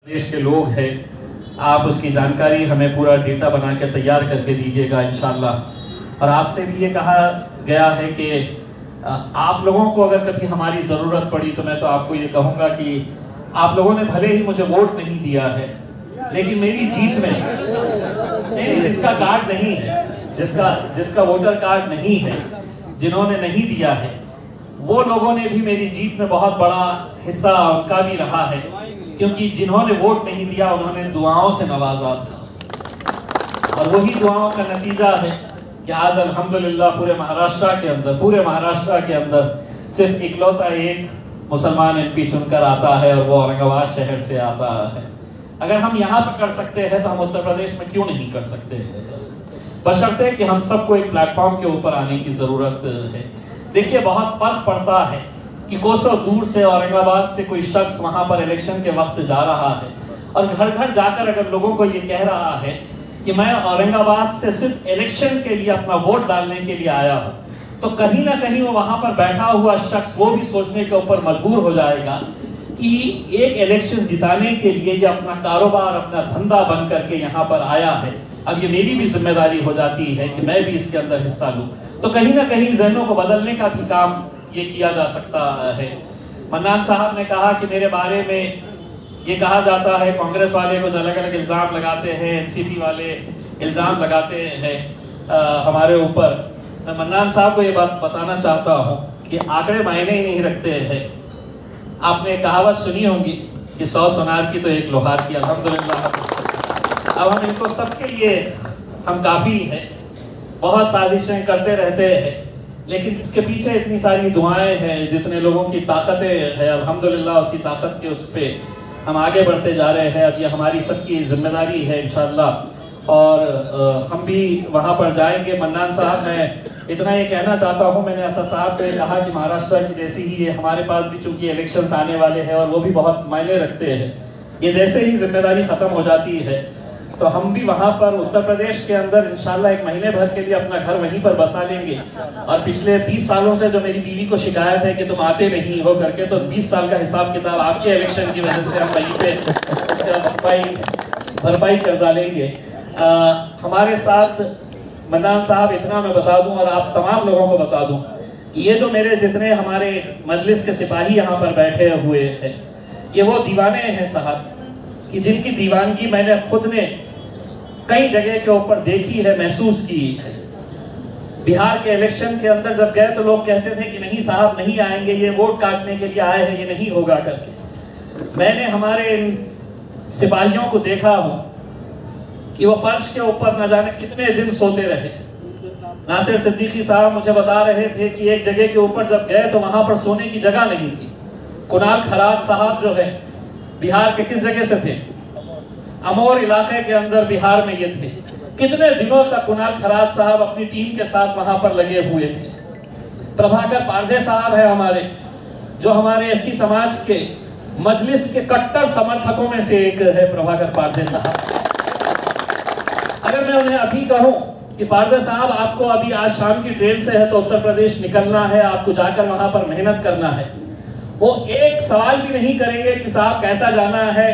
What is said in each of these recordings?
देश के लोग हैं, आप उसकी जानकारी हमें पूरा डेटा बना के तैयार करके दीजिएगा इंशाल्लाह। और आपसे भी ये कहा गया है कि आप लोगों को अगर कभी हमारी ज़रूरत पड़ी तो मैं तो आपको ये कहूँगा कि आप लोगों ने भले ही मुझे वोट नहीं दिया है, लेकिन मेरी जीत में जिसका कार्ड नहीं है, जिसका वोटर कार्ड नहीं है, जिन्होंने नहीं दिया है, वो लोगों ने भी मेरी जीत में बहुत बड़ा हिस्सा उनका भी रहा है, क्योंकि जिन्होंने वोट नहीं दिया उन्होंने दुआओं से नवाजा था। और वही दुआओं का नतीजा है कि आज अल्हम्दुलिल्लाह पूरे महाराष्ट्र के अंदर सिर्फ इकलौता एक मुसलमान एमपी चुनकर आता है और वो औरंगाबाद शहर से आता है। अगर हम यहाँ पर कर सकते हैं तो हम उत्तर प्रदेश में क्यों नहीं कर सकते हैं? बशर्ते कि हम सबको एक प्लेटफॉर्म के ऊपर आने की जरूरत है। देखिए, बहुत फर्क पड़ता है कि कोसों दूर से औरंगाबाद से कोई शख्स वहां पर इलेक्शन के वक्त जा रहा है और घर घर जाकर अगर लोगों को ये कह रहा है कि मैं औरंगाबाद से सिर्फ इलेक्शन के लिए अपना वोट डालने के लिए आया हूं, तो कहीं ना कहीं वो वहां पर बैठा हुआ शख्स वो भी सोचने के ऊपर मजबूर हो जाएगा कि एक इलेक्शन जिताने के लिए ये अपना कारोबार, अपना धंधा बन करके यहाँ पर आया है, अब ये मेरी भी जिम्मेदारी हो जाती है कि मैं भी इसके अंदर हिस्सा लूं। तो कहीं ना कहीं ज़हनों को बदलने का भी काम ये किया जा सकता है। मन्नान साहब ने कहा कि मेरे बारे में ये कहा जाता है, कांग्रेस वाले कुछ अलग अलग इल्ज़ाम लगाते हैं, एनसीपी वाले इल्ज़ाम लगाते हैं हमारे ऊपर। मैं मन्नान साहब को ये बात बताना चाहता हूँ कि आंकड़े मायने ही नहीं रखते हैं। आपने कहावत सुनी होगी कि 100 सुनार की तो एक लोहार की। अल्हम्दुलिल्लाह अब हम इनको सबके लिए हम काफ़ी हैं। बहुत साजिशें करते रहते हैं, लेकिन इसके पीछे इतनी सारी दुआएं हैं, जितने लोगों की ताकतें हैं, अल्हम्दुलिल्लाह उसी ताकत के उस पे हम आगे बढ़ते जा रहे हैं। अब ये हमारी सबकी जिम्मेदारी है इंशाअल्लाह, और हम भी वहाँ पर जाएंगे। मन्नान साहब, मैं इतना ये कहना चाहता हूँ, मैंने असद साहब से कहा कि महाराष्ट्र की जैसी ही ये हमारे पास भी चूंकि इलेक्शंस आने वाले हैं और वो भी बहुत मायने रखते हैं, ये जैसे ही जिम्मेदारी ख़त्म हो जाती है तो हम भी वहाँ पर उत्तर प्रदेश के अंदर इंशाल्लाह 1 महीने भर के लिए अपना घर वहीं पर बसा लेंगे। और पिछले 20 सालों से जो मेरी बीवी को शिकायत है कि तुम आते नहीं हो करके, तो 20 साल का हिसाब किताब आपके इलेक्शन की वजह से हम वहीं पे उसका भरपाई कर डालेंगे। हमारे साथ मन्नान साहब, इतना मैं बता दूं और आप तमाम लोगों को बता दूं, ये जो मेरे जितने हमारे मजलिस के सिपाही यहाँ पर बैठे हुए हैं, ये वो दीवाने हैं साहब कि जिनकी दीवानगी मैंने खुद ने कई जगह के ऊपर देखी है, महसूस की है। बिहार के इलेक्शन के अंदर जब गए तो लोग कहते थे कि नहीं साहब नहीं आएंगे, ये वोट काटने के लिए आए हैं, ये नहीं होगा करके। मैंने हमारे सिपाहियों को देखा हो कि वो फर्श के ऊपर न जाने कितने दिन सोते रहे। नासिर सिद्दीकी साहब मुझे बता रहे थे कि एक जगह के ऊपर जब गए तो वहां पर सोने की जगह नहीं थी। कुणाल खरात साहब जो है बिहार के किस जगह से थे? अमोर इलाके के अंदर बिहार में ये थे। कितने दिनों तक कुणाल खरात साहब अपनी टीम के साथ वहां पर लगे हुए थे। प्रभाकर पारदे साहब है हमारे, जो हमारे एससी समाज के मजलिस के कट्टर समर्थकों में से एक है प्रभाकर पारदे साहब। अगर मैं उन्हें अभी कहूं कि पारदे साहब आपको अभी आज शाम की ट्रेन से है तो उत्तर प्रदेश निकलना है, आपको जाकर वहां पर मेहनत करना है, वो एक सवाल भी नहीं करेंगे कि साहब कैसा जाना है,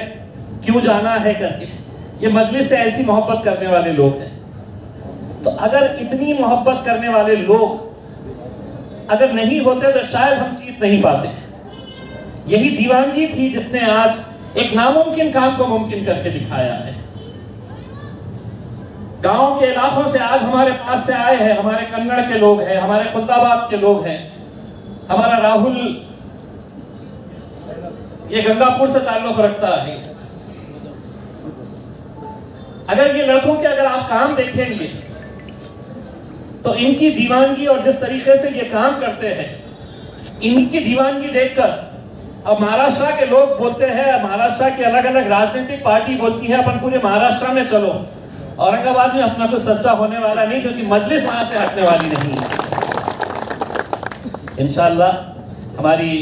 क्यों जाना है करके। ये मजलिस से ऐसी मोहब्बत करने वाले लोग हैं। तो अगर इतनी मोहब्बत करने वाले लोग अगर नहीं होते तो शायद हम जीत नहीं पाते। यही दीवानगी थी जिसने आज एक नामुमकिन काम को मुमकिन करके दिखाया है। गांव के इलाकों से आज हमारे पास से आए हैं, हमारे कन्नड़ के लोग हैं, हमारे खुलदाबाद के लोग हैं, हमारा राहुल ये गंगापुर से ताल्लुक रखता है। अगर ये लड़कों के अगर आप काम देखेंगे तो इनकी दीवानगी और जिस तरीके से ये काम करते हैं, इनकी दीवानगी देखकर अब महाराष्ट्र के लोग बोलते हैं, महाराष्ट्र की अलग अलग राजनीतिक पार्टी बोलती है अपन पूरे महाराष्ट्र में चलो। औरंगाबाद में अपना कुछ सच्चा होने वाला नहीं, क्योंकि मजलिस वहां से हटने वाली नहीं है। इंशाअल्लाह हमारी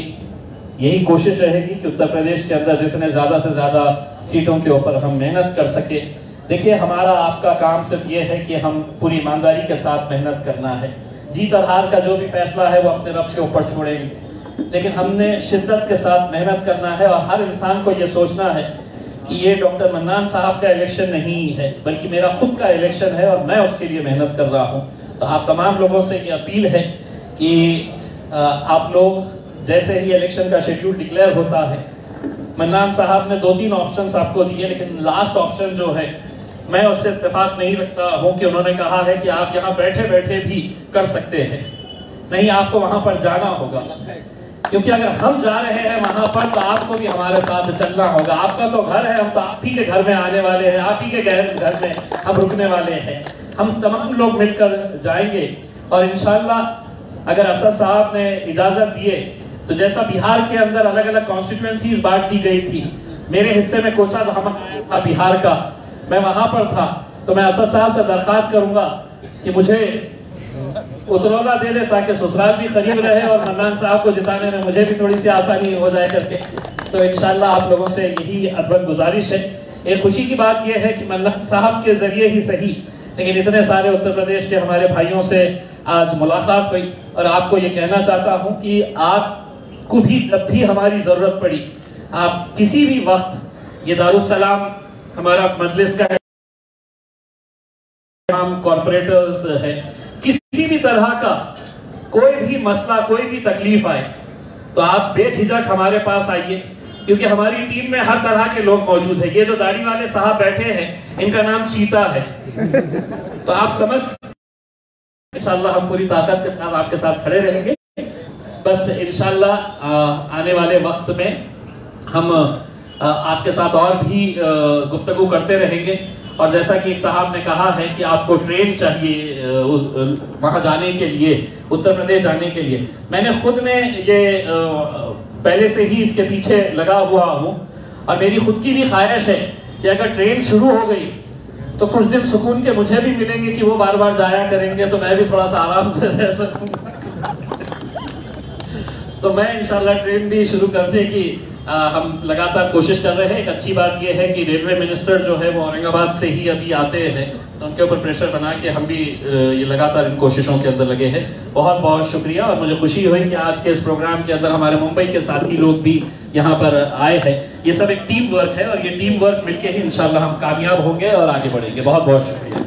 यही कोशिश रहेगी कि उत्तर प्रदेश के अंदर जितने ज़्यादा से ज़्यादा सीटों के ऊपर हम मेहनत कर सके। देखिए, हमारा आपका काम सिर्फ ये है कि हम पूरी ईमानदारी के साथ मेहनत करना है। जीत और हार का जो भी फैसला है वो अपने रब के ऊपर छोड़ेंगे, लेकिन हमने शिद्दत के साथ मेहनत करना है। और हर इंसान को ये सोचना है कि ये डॉक्टर मन्नान साहब का इलेक्शन नहीं है, बल्कि मेरा खुद का इलेक्शन है और मैं उसके लिए मेहनत कर रहा हूँ। तो आप तमाम लोगों से ये अपील है कि आप लोग जैसे ही इलेक्शन का शेड्यूल डिक्लेयर होता है, मन्नान साहब ने 2-3 ऑप्शंस आपको दिए, लेकिन लास्ट ऑप्शन जो है मैं उससे इत्तेफाक नहीं रखता हूँ कि उन्होंने कहा है कि आप यहाँ बैठे बैठे भी कर सकते हैं। नहीं, आपको वहाँ पर जाना होगा, क्योंकि अगर हम जा रहे हैं वहाँ पर तो आपको भी हमारे साथ चलना होगा। आपका तो घर है, हम तो आप ही के घर में आने वाले हैं, आप ही के घर में हम रुकने वाले हैं। हम तमाम लोग मिलकर जाएंगे और इंशाल्लाह अगर असद साहब ने इजाज़त दिए तो जैसा बिहार के अंदर अलग अलग कॉन्स्टिट्यूएंसीज बांट दी गई थी, मेरे हिस्से में कोचा धाम था बिहार का, मैं वहां पर था, तो मैं असद साहब से दरख्वास्त करूंगा कि मुझे उतरौला दे दे ताकि ससुराल भी करीब रहे और मन्नान साहब को जिताने में मुझे भी थोड़ी सी आसानी हो जाए करके। तो इंशाल्लाह आप लोगों से यही अदब गुजारिश है। एक खुशी की बात यह है कि मन्नान साहब के जरिए ही सही, लेकिन इतने सारे उत्तर प्रदेश के हमारे भाइयों से आज मुलाकात हुई और आपको ये कहना चाहता हूँ कि आपको भी जब भी हमारी ज़रूरत पड़ी, आप किसी भी वक्त, ये दारुस्सलाम हमारा मजलिस का हम कॉर्पोरेटर्स है, किसी भी तरह का कोई भी मसला, कोई भी तकलीफ आए तो आप बेझिझक हमारे पास आइए, क्योंकि हमारी टीम में हर तरह के लोग मौजूद हैं। ये जो दाढ़ी वाले साहब बैठे हैं, इनका नाम चीता है। तो आप समझ, इंशाल्लाह हम पूरी ताकत के साथ आपके साथ खड़े रहेंगे। बस इंशाल्लाह आने वाले वक्त में हम आपके साथ और भी गुफ्तगू करते रहेंगे। और जैसा कि एक साहब ने कहा है कि आपको ट्रेन चाहिए वहाँ जाने के लिए, उत्तर प्रदेश जाने के लिए, मैंने खुद ने ये पहले से ही इसके पीछे लगा हुआ हूँ और मेरी खुद की भी ख्वाहिश है कि अगर ट्रेन शुरू हो गई तो कुछ दिन सुकून के मुझे भी मिलेंगे कि वो बार बार जाया करेंगे, तो मैं भी थोड़ा सा आराम से रह सकूँगा। तो मैं इंशाल्लाह ट्रेन भी शुरू करने की हम लगातार कोशिश कर रहे हैं। एक अच्छी बात यह है कि रेलवे मिनिस्टर जो है वो औरंगाबाद से ही अभी आते हैं, तो उनके ऊपर प्रेशर बना के हम भी ये लगातार इन कोशिशों के अंदर लगे हैं। बहुत बहुत शुक्रिया और मुझे खुशी हुई कि आज के इस प्रोग्राम के अंदर हमारे मुंबई के साथी लोग भी यहाँ पर आए हैं। ये सब एक टीम वर्क है और ये टीम वर्क मिलके ही इंशाल्लाह हम कामयाब होंगे और आगे बढ़ेंगे। बहुत बहुत शुक्रिया।